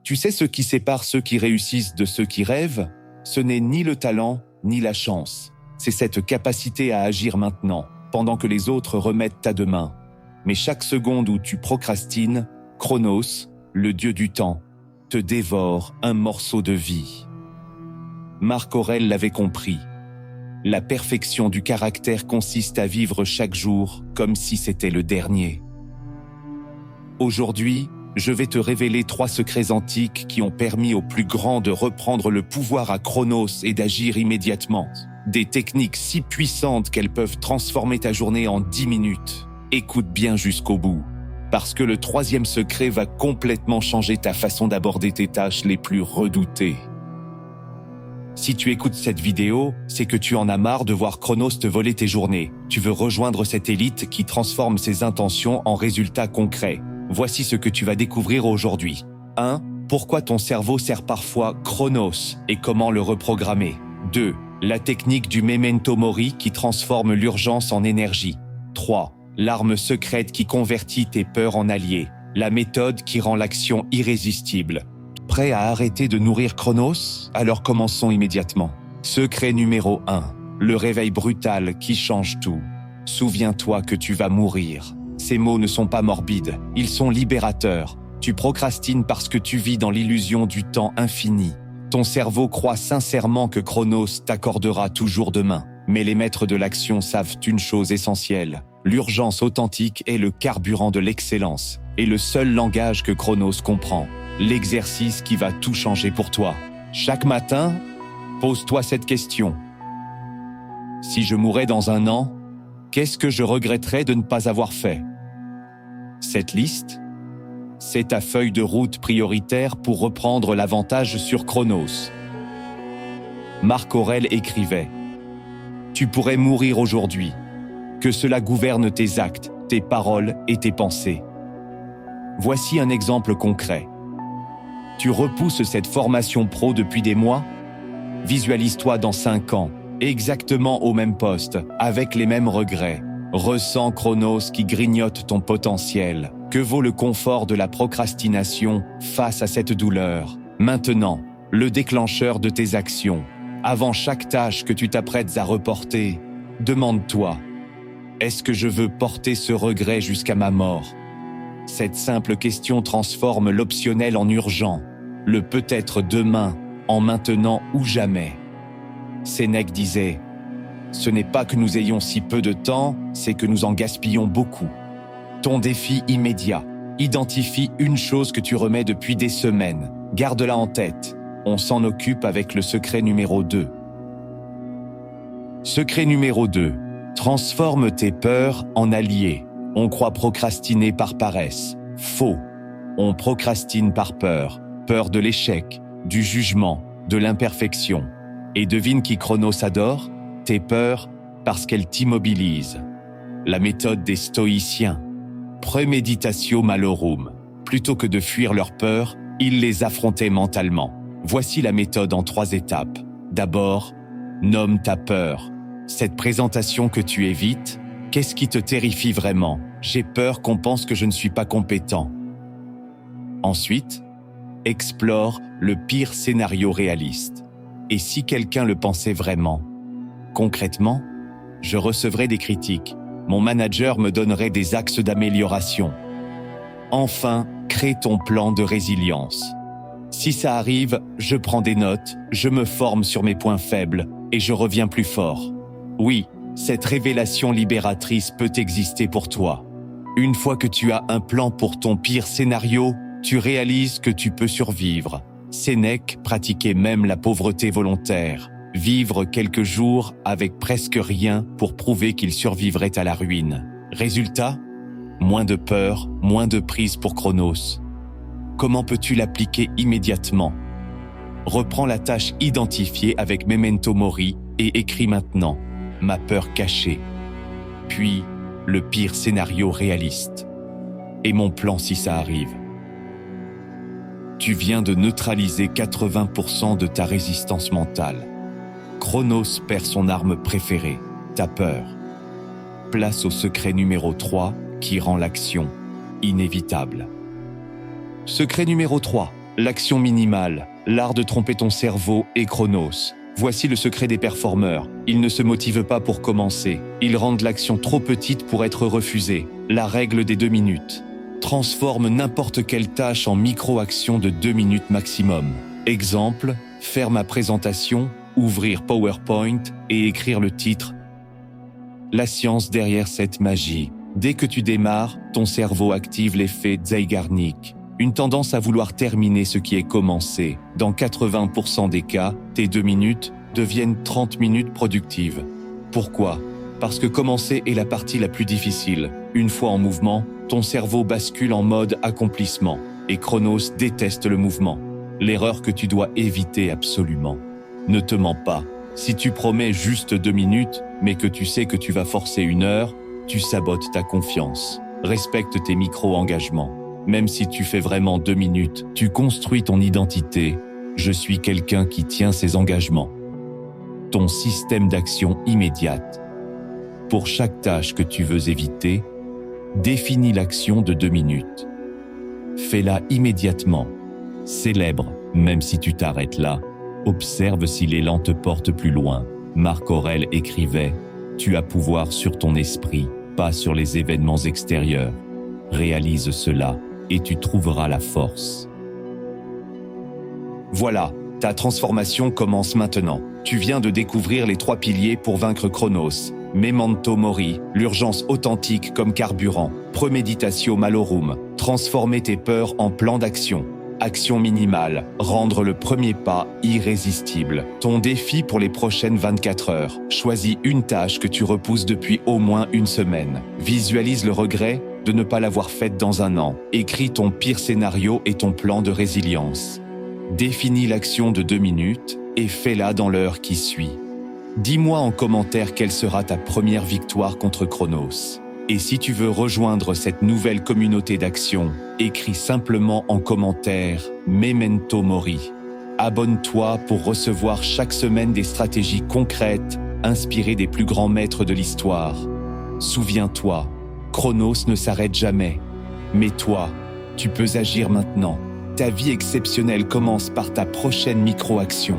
Tu sais ce qui sépare ceux qui réussissent de ceux qui rêvent? Ce n'est ni le talent, ni la chance. C'est cette capacité à agir maintenant, pendant que les autres remettent à demain. Mais chaque seconde où tu procrastines, Chronos, le dieu du temps, te dévore un morceau de vie. Marc Aurèle l'avait compris. La perfection du caractère consiste à vivre chaque jour comme si c'était le dernier. Aujourd'hui, je vais te révéler 3 secrets antiques qui ont permis aux plus grands de reprendre le pouvoir à Chronos et d'agir immédiatement. Des techniques si puissantes qu'elles peuvent transformer ta journée en 10 minutes. Écoute bien jusqu'au bout, parce que le 3e secret va complètement changer ta façon d'aborder tes tâches les plus redoutées. Si tu écoutes cette vidéo, c'est que tu en as marre de voir Chronos te voler tes journées. Tu veux rejoindre cette élite qui transforme ses intentions en résultats concrets. Voici ce que tu vas découvrir aujourd'hui. 1. Pourquoi ton cerveau sert parfois Chronos et comment le reprogrammer. 2. La technique du memento mori qui transforme l'urgence en énergie. 3. L'arme secrète qui convertit tes peurs en alliés. La méthode qui rend l'action irrésistible. Prêt à arrêter de nourrir Chronos? Alors commençons immédiatement. Secret numéro 1. Le réveil brutal qui change tout. Souviens-toi que tu vas mourir. Ces mots ne sont pas morbides, ils sont libérateurs. Tu procrastines parce que tu vis dans l'illusion du temps infini. Ton cerveau croit sincèrement que Chronos t'accordera toujours demain. Mais les maîtres de l'action savent une chose essentielle. L'urgence authentique est le carburant de l'excellence et le seul langage que Chronos comprend. L'exercice qui va tout changer pour toi. Chaque matin, pose-toi cette question. Si je mourais dans 1 an, qu'est-ce que je regretterais de ne pas avoir fait? Cette liste, c'est ta feuille de route prioritaire pour reprendre l'avantage sur Chronos. Marc Aurèle écrivait « Tu pourrais mourir aujourd'hui, que cela gouverne tes actes, tes paroles et tes pensées. » Voici un exemple concret. Tu repousses cette formation pro depuis des mois? Visualise-toi dans 5 ans, exactement au même poste, avec les mêmes regrets. Ressens Chronos qui grignote ton potentiel. Que vaut le confort de la procrastination face à cette douleur? Maintenant, le déclencheur de tes actions. Avant chaque tâche que tu t'apprêtes à reporter, demande-toi, est-ce que je veux porter ce regret jusqu'à ma mort? Cette simple question transforme l'optionnel en urgent, le peut-être demain en maintenant ou jamais. Sénèque disait « Ce n'est pas que nous ayons si peu de temps, c'est que nous en gaspillons beaucoup. » Ton défi immédiat, identifie une chose que tu remets depuis des semaines. Garde-la en tête. On s'en occupe avec le secret numéro 2. Secret numéro 2. Transforme tes peurs en alliés. On croit procrastiner par paresse. Faux. On procrastine par peur. Peur de l'échec, du jugement, de l'imperfection. Et devine qui Chronos adore? Tes peurs, parce qu'elles t'immobilisent. La méthode des stoïciens. Premeditatio malorum. Plutôt que de fuir leurs peurs, ils les affrontaient mentalement. Voici la méthode en 3 étapes. D'abord, nomme ta peur. Cette présentation que tu évites, qu'est-ce qui te terrifie vraiment? J'ai peur qu'on pense que je ne suis pas compétent. Ensuite, explore le pire scénario réaliste. Et si quelqu'un le pensait vraiment? Concrètement, je recevrais des critiques. Mon manager me donnerait des axes d'amélioration. Enfin, crée ton plan de résilience. Si ça arrive, je prends des notes, je me forme sur mes points faibles et je reviens plus fort. Oui, cette révélation libératrice peut exister pour toi. Une fois que tu as un plan pour ton pire scénario, tu réalises que tu peux survivre. Sénèque pratiquait même la pauvreté volontaire. Vivre quelques jours avec presque rien pour prouver qu'il survivrait à la ruine. Résultat? Moins de peur, moins de prise pour Chronos. Comment peux-tu l'appliquer immédiatement? Reprends la tâche identifiée avec Memento Mori et écris maintenant « Ma peur cachée ». Puis, le pire scénario réaliste. Et mon plan si ça arrive. Tu viens de neutraliser 80% de ta résistance mentale. Chronos perd son arme préférée, ta peur. Place au secret numéro 3 qui rend l'action inévitable. Secret numéro 3. L'action minimale, l'art de tromper ton cerveau et Chronos. Voici le secret des performeurs. Ils ne se motivent pas pour commencer. Ils rendent l'action trop petite pour être refusée. La règle des 2 minutes. Transforme n'importe quelle tâche en micro-action de 2 minutes maximum. Exemple, faire ma présentation, ouvrir PowerPoint et écrire le titre. La science derrière cette magie. Dès que tu démarres, ton cerveau active l'effet Zeigarnik. Une tendance à vouloir terminer ce qui est commencé. Dans 80% des cas, tes 2 minutes deviennent 30 minutes productives. Pourquoi ? Parce que commencer est la partie la plus difficile. Une fois en mouvement, ton cerveau bascule en mode accomplissement. Et Chronos déteste le mouvement. L'erreur que tu dois éviter absolument. Ne te mens pas. Si tu promets juste 2 minutes, mais que tu sais que tu vas forcer 1 heure, tu sabotes ta confiance. Respecte tes micro-engagements. Même si tu fais vraiment 2 minutes, tu construis ton identité. Je suis quelqu'un qui tient ses engagements. Ton système d'action immédiate. Pour chaque tâche que tu veux éviter, définis l'action de 2 minutes. Fais-la immédiatement. Célèbre, même si tu t'arrêtes là. Observe si l'élan te porte plus loin. Marc Aurèle écrivait « Tu as pouvoir sur ton esprit, pas sur les événements extérieurs. Réalise cela. Et tu trouveras la force. » Voilà, ta transformation commence maintenant. Tu viens de découvrir les 3 piliers pour vaincre Chronos. Memento Mori, l'urgence authentique comme carburant. Premeditatio Malorum, transformer tes peurs en plan d'action. Action minimale, rendre le premier pas irrésistible. Ton défi pour les prochaines 24 heures. Choisis une tâche que tu repousses depuis au moins 1 semaine. Visualise le regret de ne pas l'avoir faite dans 1 an. Écris ton pire scénario et ton plan de résilience. Définis l'action de 2 minutes et fais-la dans l'heure qui suit. Dis-moi en commentaire quelle sera ta première victoire contre Chronos. Et si tu veux rejoindre cette nouvelle communauté d'action, écris simplement en commentaire « Memento Mori ». Abonne-toi pour recevoir chaque semaine des stratégies concrètes inspirées des plus grands maîtres de l'histoire. Souviens-toi, Chronos ne s'arrête jamais. Mais toi, tu peux agir maintenant. Ta vie exceptionnelle commence par ta prochaine micro-action.